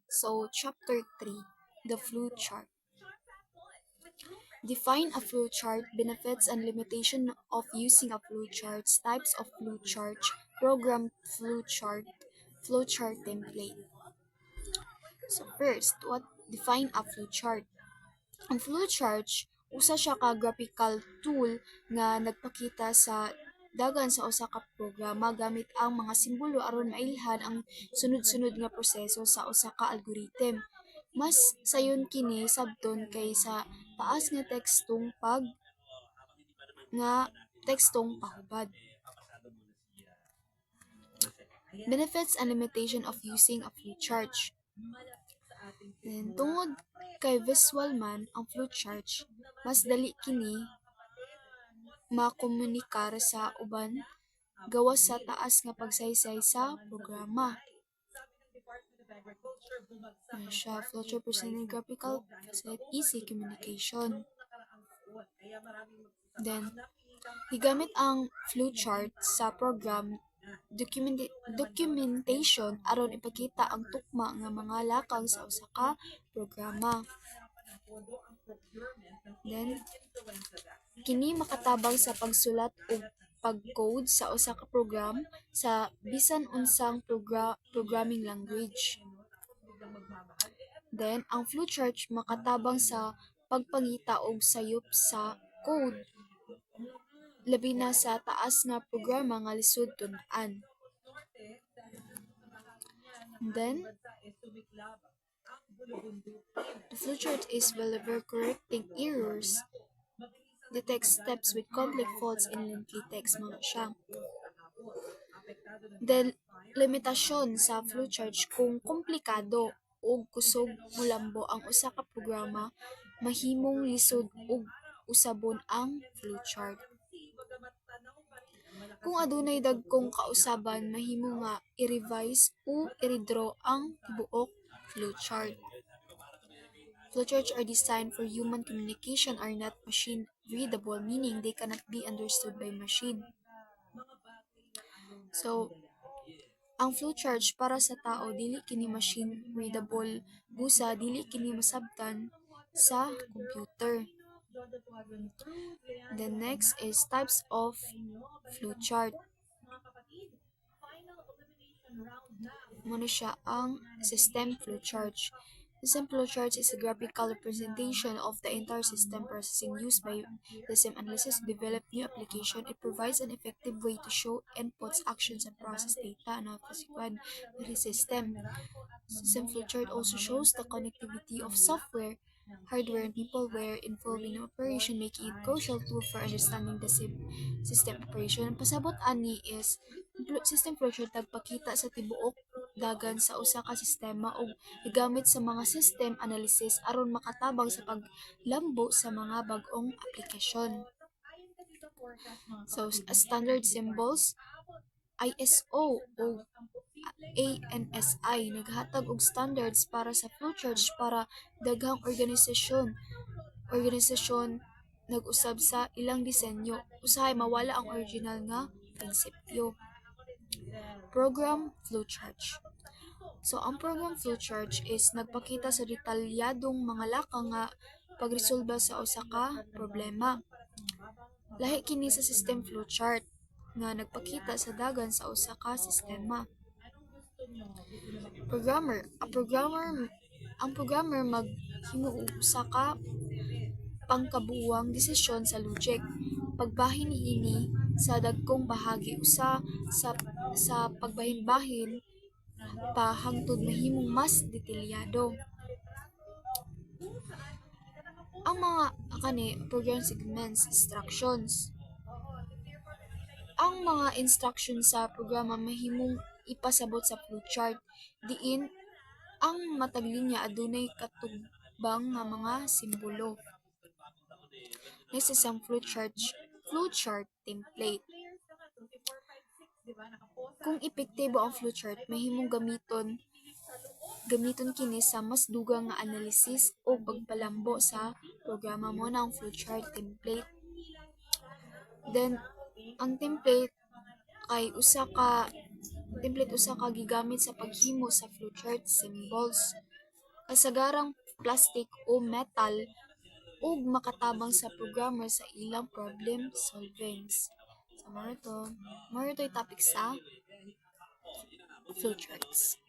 So, Chapter 3, the flowchart. Define a flowchart, benefits and limitation of using a flowchart, types of flowchart, program flowchart template. So first, what define a flowchart? Ang flowchart usa siya ka graphical tool nga nagpakita sa dagan sa usa ka programa gamit ang mga simbolo aron mailhan ang sunod-sunod nga proseso sa usa ka algorithm. Mas sayon kini sabton kaysa taas nga tekstong pahubad. Benefits and limitation of using a flowchart. Then, tungod kay visual man ang flowchart, mas dali kini makomunikar sa uban gawas sa taas nga pagsaysay sa programa. Siya, flowchart presenting graphical facilitate easy communication. Then, higamit ang flowchart sa program documentation aron ipakita ang tukma nga mga lakang sa usa ka programa. Then, kini makatabang sa pagsulat ug pag-code sa usa ka program sa bisan unsang programming language. Then, ang flowchart makatabang sa pagpangita og sayop sa code labi na sa taas nga programa nga lisod tun-an. Then, the flowchart is deliver correcting errors, detect steps with complex faults in lengthy text mo na siya. Then, limitasyon sa flowchart kung komplikado o kusog molambo ang usa ka programa, mahimong lisod ug usabon ang flowchart. Kung adunay dagkong kausaban, mahimo nga i-revise o i-redraw ang tibuok flowchart. Flowcharts are designed for human communication, are not machine readable, meaning they cannot be understood by machine. So, ang flowchart para sa tao dili kini machine readable, busa dili kini masabtan sa computer. The next is types of flowchart. Muna siya ang system flowchart. System flowchart is a graphical representation of the entire system processing used by system analysis to develop new application. It provides an effective way to show inputs, actions, and process data and outputs required by the system. System flowchart also shows the connectivity of software, hardware, and peopleware involved in operation, making it crucial tool for understanding the system operation. Ang pasabot ani is system flowchart nagpakita sa tibuok dagan sa usa ka sistema ug gigamit sa mga system analysis aron makatabang sa paglambo sa mga bag-ong aplikasyon. So, standard symbols, ISO o ANSI naghatag og standards para sa flowcharts para daghang organisasyon nag-usab sa ilang disenyo usahay mawala ang original nga prinsipyo. Program flowchart. So, ang program flowchart is nagpakita sa detalyadong mga lakang nga pagresolba sa usa ka problema. Lahi kini sa system flowchart nga nagpakita sa dagan sa usa ka sistema. Ang programmer maghimo og usa ka pangkabuwang desisyon sa logic. Pagbahin niini sa dagkong bahagi usa sa pagbahin-bahin pa hangtod mahimong mas detalyado. Ang mga program segments, instructions. Ang mga instructions sa programa mahimong ipasabot sa flowchart diin ang matag linya adunay katubang nga mga simbolo. Next is ang flowchart template. Kung epektibo ang flowchart, mahimong gamiton kini sa mas dugang nga analysis o pagpalambo sa programa mo na ang flowchart template. Then, ang template usa ka gigamit sa paghimo sa flowchart symbols. kasagarang plastic o metal ug makatabang sa programmer sa ilang problem solvings. Sa so, maro to'y topic sa flowcharts.